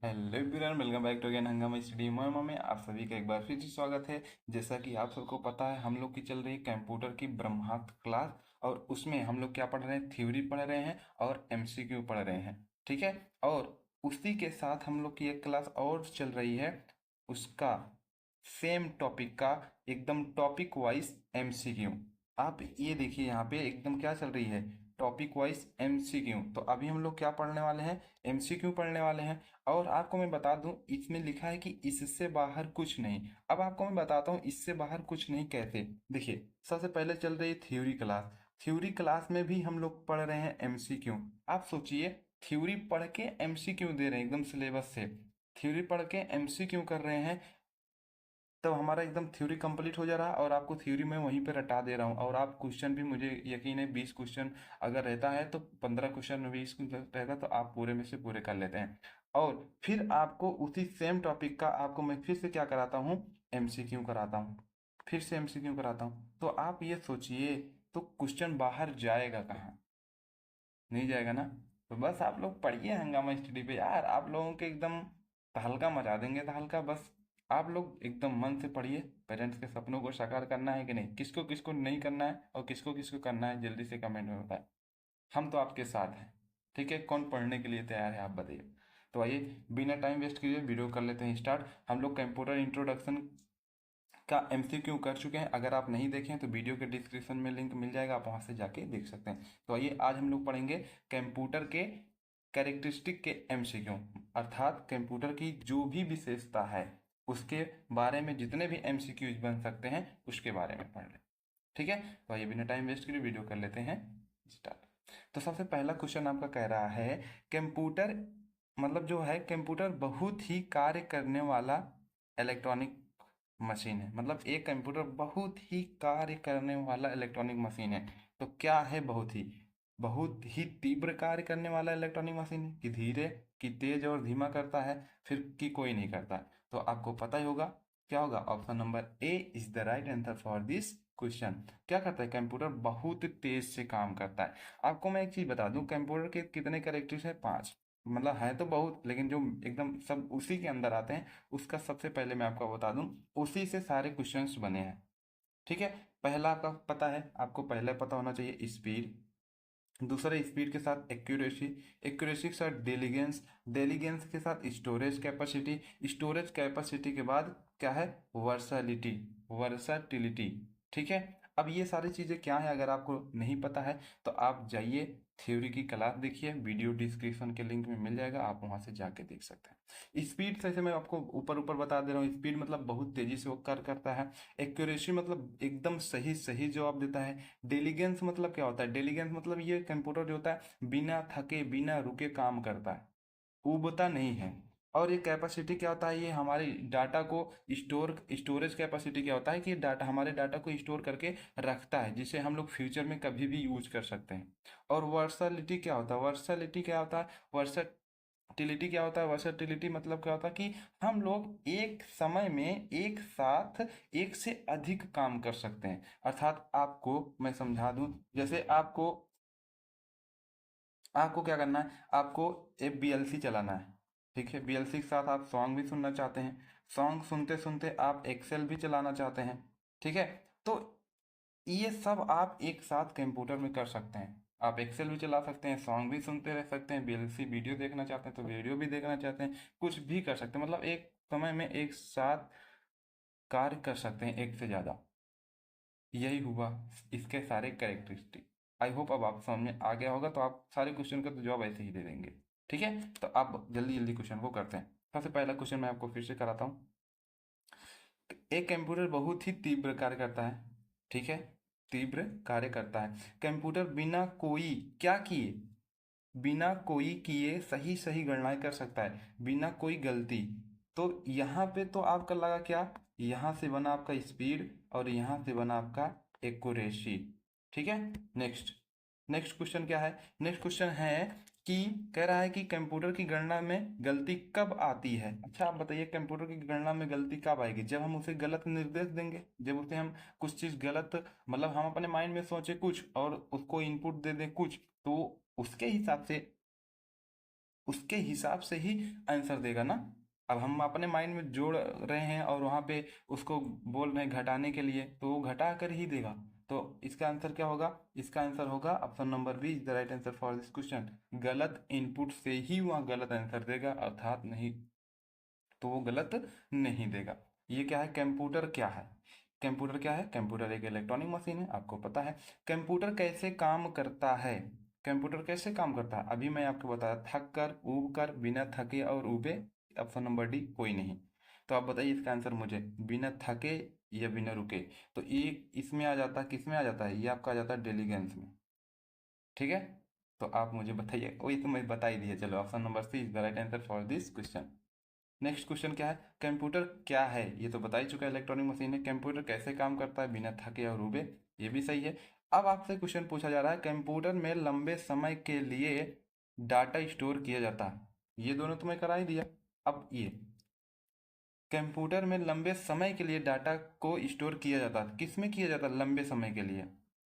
Hello everyone, welcome back to again Hungama study मोयमा में आप सभी का एक बार फिर से स्वागत है। जैसा कि आप सबको पता है, हम लोग की चल रही है कंप्यूटर की ब्रह्मास्त्र क्लास। और उसमें हम लोग क्या पढ़ रहे हैं, थ्योरी पढ़ रहे हैं और एमसीक्यू पढ़ रहे हैं। ठीक है। और उसी के साथ हम लोग की एक क्लास और चल रही है, उसका सेम टॉपिक का एकदम टॉपिक वाइज एमसीक्यू। आप ये देखिए, यहाँ पे एकदम क्या चल रही है, टॉपिक वाइज एमसीक्यू। तो अभी हम लोग क्या पढ़ने वाले हैं, एमसीक्यू पढ़ने वाले हैं। और आपको मैं बता दूं, इसमें लिखा है कि इससे बाहर कुछ नहीं। अब आपको मैं बताता हूं इससे बाहर कुछ नहीं कैसे। देखिए, सबसे पहले चल रही है थ्योरी क्लास। थ्योरी क्लास में भी हम लोग पढ़ रहे हैं एमसीक्यू। आप सोचिए, थ्योरी पढ़ के एमसीक्यू दे रहे हैं एकदम सिलेबस से। थ्योरी पढ़ के एमसीक्यू कर रहे हैं, तब हमारा एकदम थ्योरी कंप्लीट हो जा रहा है और आपको थ्योरी में वहीं पे रटा दे रहा हूँ। और आप क्वेश्चन भी, मुझे यकीन है 20 क्वेश्चन अगर रहता है तो 15 क्वेश्चन में 20 रहता तो आप पूरे में से पूरे कर लेते हैं। और फिर आपको उसी सेम टॉपिक का आपको मैं फिर से क्या कराता हूँ, एमसीक्यू कराता हूँ। फिर से एमसीक्यू कराता हूँ। तो आप ये सोचिए, तो क्वेश्चन बाहर जाएगा कहाँ? नहीं जाएगा ना। तो बस आप लोग पढ़िए हंगामा स्टडी पे यार, आप लोगों के एकदम तहलका मचा देंगे, तहलका। बस आप लोग एकदम मन से पढ़िए। पेरेंट्स के सपनों को साकार करना है कि नहीं, किसको किसको नहीं करना है और किसको किसको करना है, जल्दी से कमेंट में बताएं। हम तो आपके साथ हैं। ठीक है, कौन पढ़ने के लिए तैयार है आप बताइए। तो आइए, बिना टाइम वेस्ट किए वीडियो कर लेते हैं स्टार्ट। हम लोग कंप्यूटर इंट्रोडक्शन का एमसीक्यू कर चुके हैं। अगर आप नहीं देखें तो वीडियो के डिस्क्रिप्शन में लिंक मिल जाएगा, आप वहां से जाके देख सकते हैं। तो आइए, आज हम लोग पढ़ेंगे कंप्यूटर के कैरेक्टरिस्टिक के एमसीक्यू, अर्थात कंप्यूटर की जो भी विशेषता है उसके बारे में जितने भी एमसीक्यूज बन सकते हैं उसके बारे में पढ़ लें। ठीक है। तो आइए, बिना टाइम वेस्ट किए वीडियो कर लेते हैं स्टार्ट। तो सबसे पहला क्वेश्चन आपका कह रहा है, कंप्यूटर मतलब जो है, कंप्यूटर बहुत ही कार्य करने वाला इलेक्ट्रॉनिक मशीन है। मतलब एक कंप्यूटर बहुत ही कार्य करने वाला इलेक्ट्रॉनिक मशीन है। तो क्या है बहुत ही तीव्र कार्य करने वाला इलेक्ट्रॉनिक मशीन है, कि धीरे, कि तेज और धीमा करता है, फिर कि कोई नहीं करता है। तो आपको पता ही होगा क्या होगा। Option number A is the right answer for this question. क्या करता है कंप्यूटर, बहुत तेज से काम करता है। आपको मैं एक चीज बता दूं, कंप्यूटर के कितने कैरेक्टर्स है, 5। मतलब है तो बहुत, लेकिन जो एकदम सब उसी के अंदर आते हैं उसका सबसे पहले मैं आपको बता दूं, उसी से सारे क्वेश्चंस बने हैं। ठीक है। पहला आपका पता है, आपको पहले पता होना चाहिए स्पीड। दूसरा, स्पीड के साथ एक्यूरेसी, एक्यूरेसी के साथ डेलीगेंस, डेलीगेंस के साथ स्टोरेज कैपेसिटी, स्टोरेज कैपेसिटी के बाद क्या है, वर्सैलिटी, वर्सैटिलिटी। ठीक है। अब ये सारी चीज़ें क्या है, अगर आपको नहीं पता है तो आप जाइए थ्योरी की क्लास देखिए, वीडियो डिस्क्रिप्शन के लिंक में मिल जाएगा, आप वहां से जाके देख सकते हैं। स्पीड से मैं आपको ऊपर ऊपर बता दे रहा हूँ, स्पीड मतलब बहुत तेजी से वो कर करता है। एक्यूरेसी मतलब एकदम सही सही जवाब देता है। डेलीगेंस मतलब क्या होता है, डेलीगेंस मतलब ये कंप्यूटर जो होता है बिना थके बिना रुके काम करता है, उबता नहीं है। और ये कैपेसिटी क्या होता है, ये हमारी डाटा को स्टोरेज कैपेसिटी क्या होता है कि डाटा, हमारे डाटा को स्टोर करके रखता है, जिसे हम लोग फ्यूचर में कभी भी यूज कर सकते हैं। और वर्सैलिटी क्या होता है, वर्सैलिटी क्या होता है, वर्सैटिलिटी क्या होता है, वर्सैटिलिटी मतलब क्या होता है कि हम लोग एक समय में एक साथ एक से अधिक काम कर सकते हैं। अर्थात आपको मैं समझा दूं, जैसे आपको आपको क्या करना है, आपको एक बीएलसी चलाना है। ठीक है, बीएलसी के साथ आप सॉन्ग भी सुनना चाहते हैं, सॉन्ग सुनते सुनते आप एक्सेल भी चलाना चाहते हैं। ठीक है। तो ये सब आप एक साथ कंप्यूटर में कर सकते हैं। आप एक्सेल भी चला सकते हैं, सॉन्ग भी सुनते रह सकते हैं, बीएलसी वीडियो देखना चाहते हैं तो वीडियो भी देखना चाहते हैं, कुछ भी कर सकते हैं। मतलब एक समय में एक साथ कार्य कर सकते हैं, एक से ज़्यादा। यही हुआ इसके सारे कैरेक्टरिस्टिक। आई होप अब आप समझ में आ गया होगा, तो आप सारे क्वेश्चन का तो जवाब ऐसे ही दे देंगे। ठीक है। तो आप जल्दी जल्दी क्वेश्चन को करते हैं। सबसे पहला क्वेश्चन मैं आपको फिर से कराता हूँ। एक कंप्यूटर बहुत ही तीव्र कार्य करता है। ठीक है, तीव्र कार्य करता है। कंप्यूटर बिना कोई क्या किए, बिना कोई किए सही सही गणनाएं कर सकता है, बिना कोई गलती। तो यहाँ पे तो आपका लगा क्या, यहाँ से बना आपका स्पीड और यहाँ से बना आपका एक्यूरेसी। ठीक है। नेक्स्ट, नेक्स्ट क्वेश्चन क्या है, नेक्स्ट क्वेश्चन है कि कह रहा है कि कंप्यूटर की गणना में गलती कब आती है। अच्छा आप बताइए, कंप्यूटर की गणना में गलती कब आएगी, जब हम उसे गलत निर्देश देंगे, जब उसे हम कुछ चीज गलत, मतलब हम अपने माइंड में सोचे कुछ और उसको इनपुट दे दें कुछ, तो उसके हिसाब से उसके हिसाब से ही आंसर देगा ना। अब हम अपने माइंड में जोड़ रहे हैं और वहाँ पे उसको बोल रहे हैं घटाने के लिए, तो वो घटा कर ही देगा। तो इसका आंसर क्या होगा? इसका आंसर होगा option number B is the right answer for this question. गलत इनपुट से ही वह गलत आंसर देगा, अर्थात नहीं तो वो गलत नहीं देगा। ये क्या है? कंप्यूटर क्या है? कंप्यूटर क्या है? कंप्यूटर एक इलेक्ट्रॉनिक मशीन है, आपको पता है। कंप्यूटर कैसे काम करता है? कंप्यूटर कैसे काम करता है अभी मैं आपको बताया, थक कर, ऊब कर, बिना थके और ऊबे। ऑप्शन नंबर डी कोई नहीं। तो आप बताइए इसका आंसर मुझे, बिना थके या बिना रुके। तो ये इसमें आ जाता है, किस में आ जाता है? ये आपका आ जाता है डेलीगेंस में। ठीक है, तो आप मुझे बताइए। वही तो मैं बता ही दिया। चलो, option number C is the right answer for this question. Next question क्या है? कंप्यूटर क्या है? ये तो बता ही चुका है, इलेक्ट्रॉनिक मशीन है। कंप्यूटर कैसे काम करता है बिना थके और ऊबे? ये भी सही है। अब आपसे क्वेश्चन पूछा जा रहा है, कंप्यूटर में लंबे समय के लिए डाटा स्टोर किया जाता है। ये दोनों तो मैं करा ही दिया। अब ये कंप्यूटर में लंबे समय के लिए डाटा को स्टोर किया जाता है, किस में किया जाता है लंबे समय के लिए?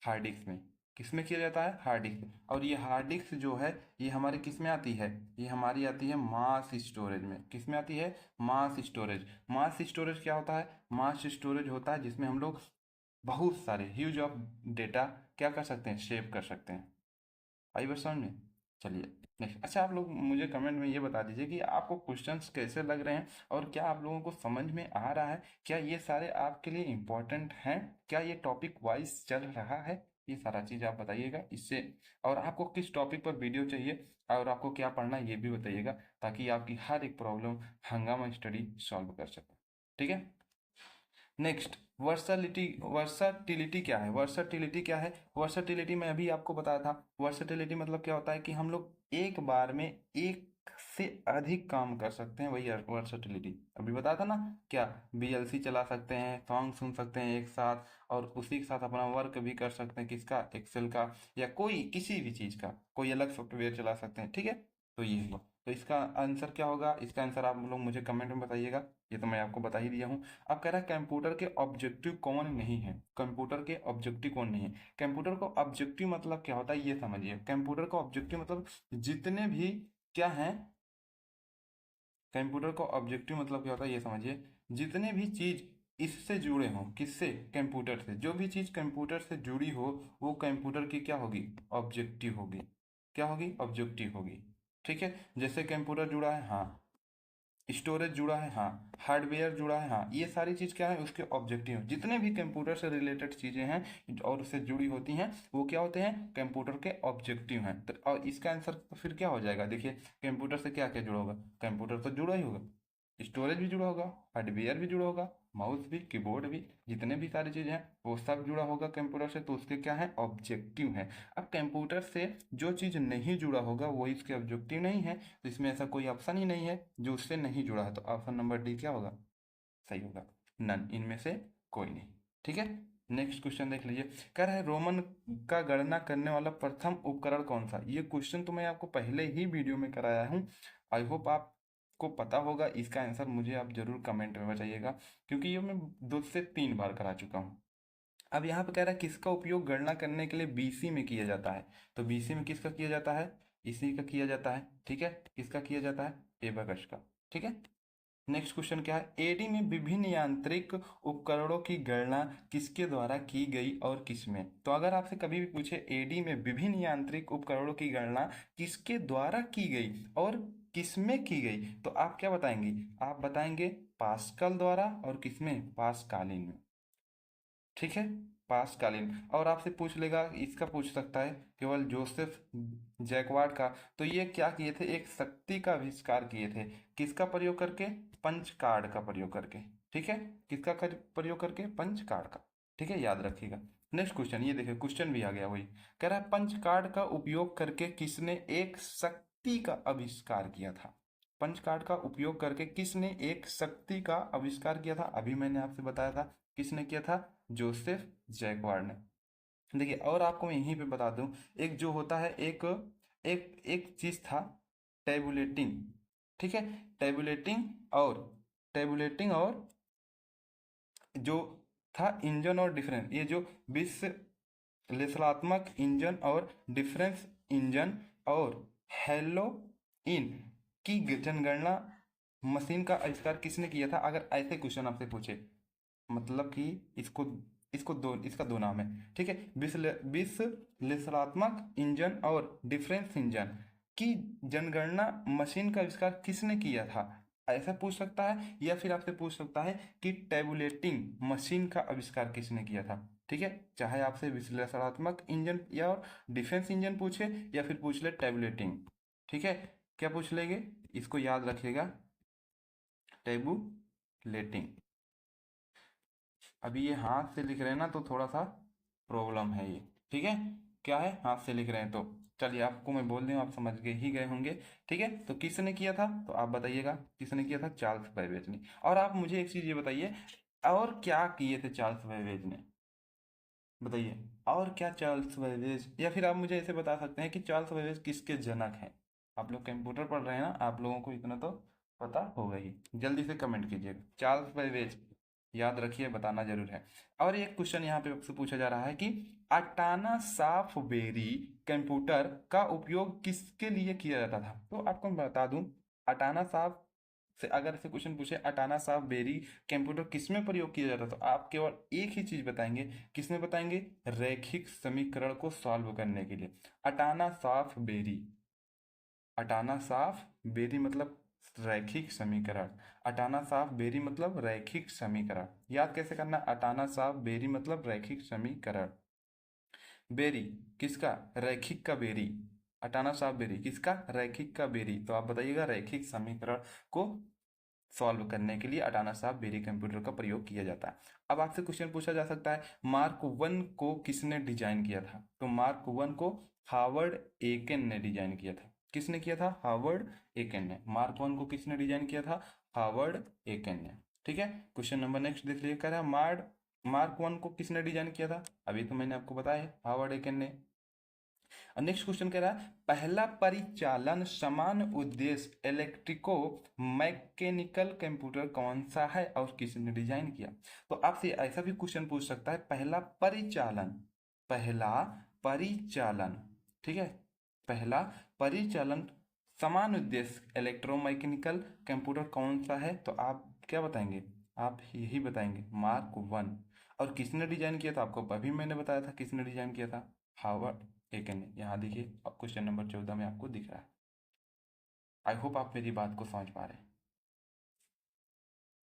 हार्ड डिस्क में। किस में किया जाता है? हार्ड डिस्क में। और ये हार्ड डिस्क जो है, ये हमारी किस में आती है? ये हमारी आती है मास स्टोरेज में। किस में आती है? Mass storage. मास स्टोरेज क्या होता है? मास स्टोरेज होता है जिसमें हम लोग बहुत सारे ह्यूज ऑफ डेटा क्या कर सकते हैं? सेव कर सकते हैं। आई बात समझ में? चलिए नेक्स्ट। अच्छा, आप लोग मुझे कमेंट में ये बता दीजिए कि आपको क्वेश्चंस कैसे लग रहे हैं, और क्या आप लोगों को समझ में आ रहा है? क्या ये सारे आपके लिए इम्पोर्टेंट हैं? क्या ये टॉपिक वाइज चल रहा है? ये सारा चीज़ आप बताइएगा इससे। और आपको किस टॉपिक पर वीडियो चाहिए और आपको क्या पढ़ना है ये भी बताइएगा, ताकि आपकी हर एक प्रॉब्लम हंगामा स्टडी सॉल्व कर सके। ठीक है। नेक्स्ट, वर्सलिटी। वर्सटिलिटी क्या है? वर्सटिलिटी क्या है? वर्सटिलिटी मैं अभी आपको बताया था। वर्सटिलिटी मतलब क्या होता है कि हम लोग एक बार में एक से अधिक काम कर सकते हैं, वही वर्सटिलिटी। अभी बताया था ना। क्या? वीएलसी चला सकते हैं, सॉन्ग सुन सकते हैं एक साथ, और उसी के साथ अपना वर्क भी कर सकते हैं, किसका? एक्सेल का, या कोई किसी भी चीज़ का कोई अलग सॉफ्टवेयर चला सकते हैं। ठीक है, तो ये हुआ। तो इसका आंसर क्या होगा? इसका आंसर आप लोग मुझे कमेंट में बताइएगा। ये तो मैं आपको बता ही दिया हूँ। अब कह रहा है कंप्यूटर के ऑब्जेक्टिव कौन नहीं है? कंप्यूटर के ऑब्जेक्टिव कौन नहीं है? कंप्यूटर को ऑब्जेक्टिव मतलब क्या होता है ये समझिए। कंप्यूटर का ऑब्जेक्टिव मतलब जितने भी क्या है, कंप्यूटर का ऑब्जेक्टिव मतलब क्या होता है ये समझिए। जितने भी चीज इससे जुड़े हों, किससे? कंप्यूटर से। जो भी चीज कंप्यूटर से जुड़ी हो वो कंप्यूटर की क्या होगी? ऑब्जेक्टिव होगी। क्या होगी? ऑब्जेक्टिव होगी। ठीक है, जैसे कंप्यूटर जुड़ा है, हाँ। स्टोरेज जुड़ा है, हाँ। हार्डवेयर जुड़ा है, हाँ। ये सारी चीज़ क्या है? उसके ऑब्जेक्टिव। जितने भी कंप्यूटर से रिलेटेड चीज़ें हैं और उससे जुड़ी होती हैं, वो क्या होते हैं? कंप्यूटर के ऑब्जेक्टिव हैं। तो और इसका आंसर तो फिर क्या हो जाएगा? देखिए, कंप्यूटर से क्या क्या जुड़ा होगा? कंप्यूटर तो जुड़ा ही होगा, स्टोरेज भी जुड़ा होगा, हार्डवेयर भी जुड़ा होगा, माउस भी, कीबोर्ड भी, जितने भी सारी चीज़ें हैं वो सब जुड़ा होगा कंप्यूटर से, तो उसके क्या है? ऑब्जेक्टिव है। अब कंप्यूटर से जो चीज़ नहीं जुड़ा होगा वो इसके ऑब्जेक्टिव नहीं है, तो इसमें ऐसा कोई ऑप्शन ही नहीं है जो उससे नहीं जुड़ा है। तो ऑप्शन नंबर डी क्या होगा? सही होगा। नन, इनमें से कोई नहीं। ठीक है। नेक्स्ट क्वेश्चन देख लीजिए। कह रहा है रोमन का गणना करने वाला प्रथम उपकरण कौन सा? ये क्वेश्चन तो मैं आपको पहले ही वीडियो में कराया हूँ। आई होप आपको पता होगा। इसका आंसर मुझे आप जरूर कमेंट में बताइएगा, क्योंकि ये मैं 2 से 3 बार करा चुका हूँ। अब यहाँ पे कह रहा है किसका उपयोग गणना करने के लिए बीसी में किया जाता है? तो बीसी में किसका किया जाता है? इसी का किया जाता है। ठीक है, किसका किया जाता है? एबेकस का। ठीक है। नेक्स्ट क्वेश्चन क्या है? एडी में विभिन्न यांत्रिक उपकरणों की गणना किसके द्वारा की गई और किसमें? तो अगर आपसे कभी भी पूछे एडी में विभिन्न यांत्रिक उपकरणों की गणना किसके द्वारा की गई और किसमें की गई, तो आप क्या बताएंगे? आप बताएंगे पास्कल द्वारा, और किसमें? पास्कालिन में। ठीक है, पास्कालिन। और आपसे पूछ लेगा, इसका पूछ सकता है केवल जोसेफ जैकवार्ड का। तो ये क्या किए थे? एक शक्ति का आविष्कार किए थे। किसका प्रयोग करके? पंच कार्ड का प्रयोग करके। ठीक है, किसका प्रयोग करके? पंच कार्ड का। ठीक है, याद रखिएगा। नेक्स्ट क्वेश्चन ये देखिए, क्वेश्चन भी आ गया वही। कह रहा है पंच कार्ड का उपयोग करके किसने एक शक्ति का आविष्कार किया था? पंच कार्ड का उपयोग करके किसने एक शक्ति का आविष्कार किया था? अभी मैंने आपसे बताया था किसने किया था? जोसेफ जैकवार्ड ने। देखिए, और आपको मैं यहीं पे बता दूं, एक जो होता है, एक एक एक चीज था, टेबुलेटिंग। ठीक है, टेबुलेटिंग और टेबुलेटिंग और जो था इंजन और डिफरेंस, ये जो विश्लेषणात्मक इंजन और डिफरेंस इंजन और हेलो इन की जनगणना मशीन का आविष्कार किसने किया था? अगर ऐसे क्वेश्चन आपसे पूछे, मतलब कि इसको इसको दो इसका दो नाम है, ठीक है। विश्लेषणात्मक इंजन और डिफरेंस इंजन की जनगणना मशीन का आविष्कार किसने किया था, ऐसा पूछ सकता है। या फिर आपसे पूछ सकता है कि टेबुलेटिंग मशीन का आविष्कार किसने किया था, ठीक है। चाहे आपसे विश्लेषणात्मक इंजन या डिफेंस इंजन पूछे या फिर पूछ ले टेबुलेटिंग, ठीक है। क्या पूछ लेंगे, इसको याद रखिएगा, टेबुलेटिंग। अभी ये हाथ से लिख रहे हैं ना, तो थोड़ा सा प्रॉब्लम है ये, ठीक है। क्या है, हाथ से लिख रहे हैं तो चलिए आपको मैं बोल दूँ, आप समझ गए ही गए होंगे, ठीक है। तो किसने किया था, तो आप बताइएगा किसने किया था, चार्ल्स बेबेज ने। और आप मुझे एक चीज़ ये बताइए, और क्या किए थे चार्ल्स बेबेज ने, बताइए। और क्या चार्ल्स बेबेज, या फिर आप मुझे ऐसे बता सकते हैं कि चार्ल्स बेबेज किसके जनक हैं। आप लोग कंप्यूटर पढ़ रहे हैं ना, आप लोगों को इतना तो पता होगा ही। जल्दी से कमेंट कीजिएगा, चार्ल्स बेबेज याद रखिए, बताना जरूर है। और एक क्वेश्चन यहाँ पे आपसे पूछा जा रहा है कि अटाना सॉफ्टवेयर कंप्यूटर का उपयोग किसके लिए किया जाता था। तो आपको मैं बता दूं, अटाना सॉफ्ट से अगर से क्वेश्चन पूछे अटाना सॉफ्टवेयर कंप्यूटर किसमें प्रयोग किया जाता, तो आप केवल एक ही चीज बताएंगे। किसमें बताएंगे, रैखिक समीकरण को सॉल्व करने के लिए। अटाना सॉफ्टवेयर, अटाना साफ बेरी मतलब रैखिक समीकरण। अटाना साफ बेरी मतलब रैखिक समीकरण। याद कैसे करना, अटाना साफ बेरी मतलब रैखिक समीकरण। बेरी किसका, रैखिक का बेरी। अटाना साफ बेरी किसका, रैखिक का बेरी। तो आप बताइएगा रैखिक समीकरण को सॉल्व करने के लिए अटाना साफ बेरी कंप्यूटर का प्रयोग किया जाता है। अब आपसे क्वेश्चन पूछा जा सकता है, मार्क वन को किसने डिजाइन किया था। तो मार्क वन को हार्वर्ड एकेन ने डिजाइन किया था। किसने किया था, हार्वर्ड एकेन ने। मार्क वन को किसने डिजाइन किया था, हार्वर्ड एकेन ने, ठीक है। क्वेश्चन नंबर नेक्स्ट देख लीजिए, कह रहा है मार्क वन को किसने डिजाइन किया था, अभी तो मैंने आपको बताया है, हार्वर्ड एकेन ने। नेक्स्ट क्वेश्चन कह रहा है, पहला परिचालन समान उद्देश्य इलेक्ट्रिको मैकेनिकल कंप्यूटर कौन सा है और किसने डिजाइन किया। तो आपसे ऐसा भी क्वेश्चन पूछ सकता है, पहला परिचालन, ठीक है, पहला परिचालन समान उद्देश्य इलेक्ट्रोमैकेनिकल कंप्यूटर कौन सा है। तो आप क्या बताएंगे, आप यही बताएंगे, मार्क वन। और किसने डिजाइन किया था, आपको अभी मैंने बताया था किसने डिजाइन किया था, हार्वर्ड एकेन ने। यहाँ देखिए क्वेश्चन नंबर 14 में आपको दिख रहा है। आई होप आप मेरी बात को समझ पा रहे हैं,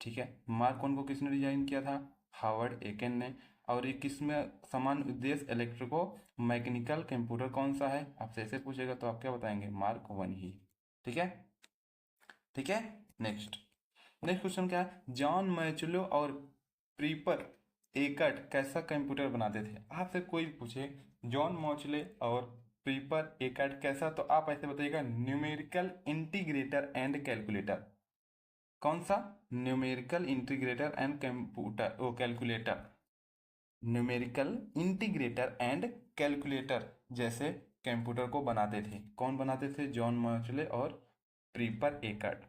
ठीक है। मार्क वन को किसने डिजाइन किया था, हार्वर्ड एकेन ने। और ये किसमें समान उद्देश्य इलेक्ट्रिको मैकेनिकल कंप्यूटर कौन सा है, आपसे ऐसे पूछेगा तो आप क्या बताएंगे, मार्क वन ही, ठीक है, ठीक है। नेक्स्ट नेक्स्ट क्वेश्चन क्या है, जॉन मैचलो और प्रीपर एकट कैसा कंप्यूटर बनाते थे। आपसे कोई पूछे जॉन मॉचले और प्रीपर एकट कैसा, तो आप ऐसे बताइएगा, न्यूमेरिकल इंटीग्रेटर एंड कैलकुलेटर। कौन सा, numerical integrator and computer or calculator. Numerical integrator and calculator जैसे कंप्यूटर को बनाते थे, कौन बनाते थे, जॉन मॉचले और प्रीपर एकट,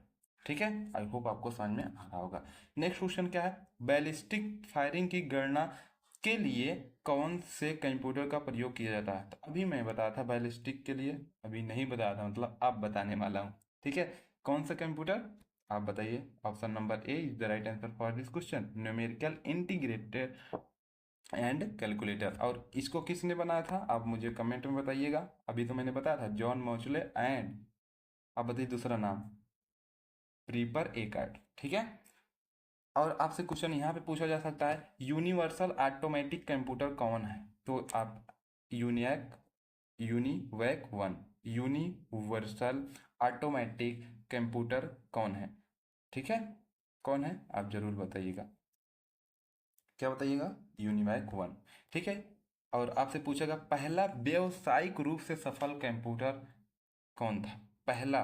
ठीक है। आई होप आपको समझ में आ रहा होगा। नेक्स्ट क्वेश्चन क्या है, बैलिस्टिक फायरिंग की गणना के लिए कौन से कंप्यूटर का प्रयोग किया जाता है। तो अभी मैं बताया था बैलिस्टिक के लिए, अभी नहीं बताया था, मतलब अब बताने वाला हूँ, ठीक है। कौन सा कंप्यूटर, आप बताइए। Option number A is the right answer for this question, numerical integrated and calculator. और इसको किसने बनाया था, आप मुझे कमेंट में बताइएगा। अभी तो मैंने बताया था जॉन मॉचले एंड, आप बताइए दूसरा नाम, प्रीपर एकर्ट, ठीक है। और आपसे क्वेश्चन यहाँ पे पूछा जा सकता है, यूनिवर्सल ऑटोमेटिक कंप्यूटर कौन है। तो आप UNIVAC one, universal automatic computer कौन है, ठीक है, कौन है आप जरूर बताइएगा, क्या बताइएगा, यूनिवैक वन, ठीक है। और आपसे पूछेगा पहला व्यावसायिक रूप से सफल कंप्यूटर कौन था, पहला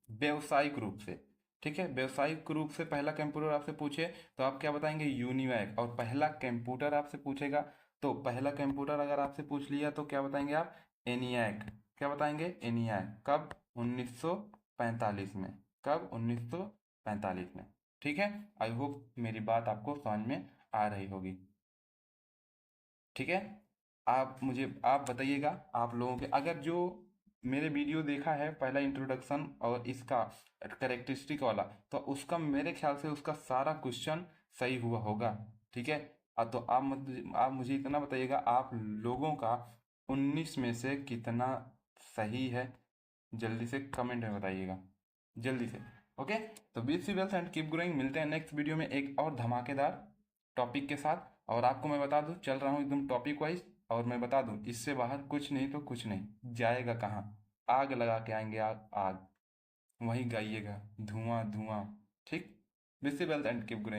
व्यावसायिक रूप से, ठीक है। व्यावसायिक रूप से पहला कंप्यूटर आपसे पूछे तो आप क्या बताएंगे, यूनिवैक। और पहला कंप्यूटर आपसे पूछेगा, तो पहला कंप्यूटर अगर आपसे पूछ लिया तो क्या बताएंगे आप, एनियाक। क्या बताएंगे, एनियाक। कब, 1945 में, कब, 1945 में, ठीक है। आई होप मेरी बात आपको समझ में आ रही होगी, ठीक है। आप मुझे आप बताइएगा, आप लोगों के अगर जो मेरे वीडियो देखा है पहला इंट्रोडक्शन और इसका करेक्टरिस्टिक वाला, तो उसका मेरे ख्याल से उसका सारा क्वेश्चन सही हुआ होगा। ठीक है। तो आप मुझे इतना बताइएगा, आप लोगों का 19 में से कितना सही है? जल्दी से कमेंट में बताइएगा, जल्दी से। ओके। तो B C wealth and keep growing. मिलते हैं नेक्स्ट वीडियो में एक और धमाकेदार टॉपिक के साथ। और आपको मैं बता दूं, चल रहा हूँ एकदम टॉपिक वाइज, और मैं बता दूं इससे बाहर कुछ नहीं तो कुछ नहीं जाएगा कहाँ। आग लगा के आएंगे, आग आग, वहीं गाइएगा धुआं धुआं। ठीक। B C wealth and keep growing.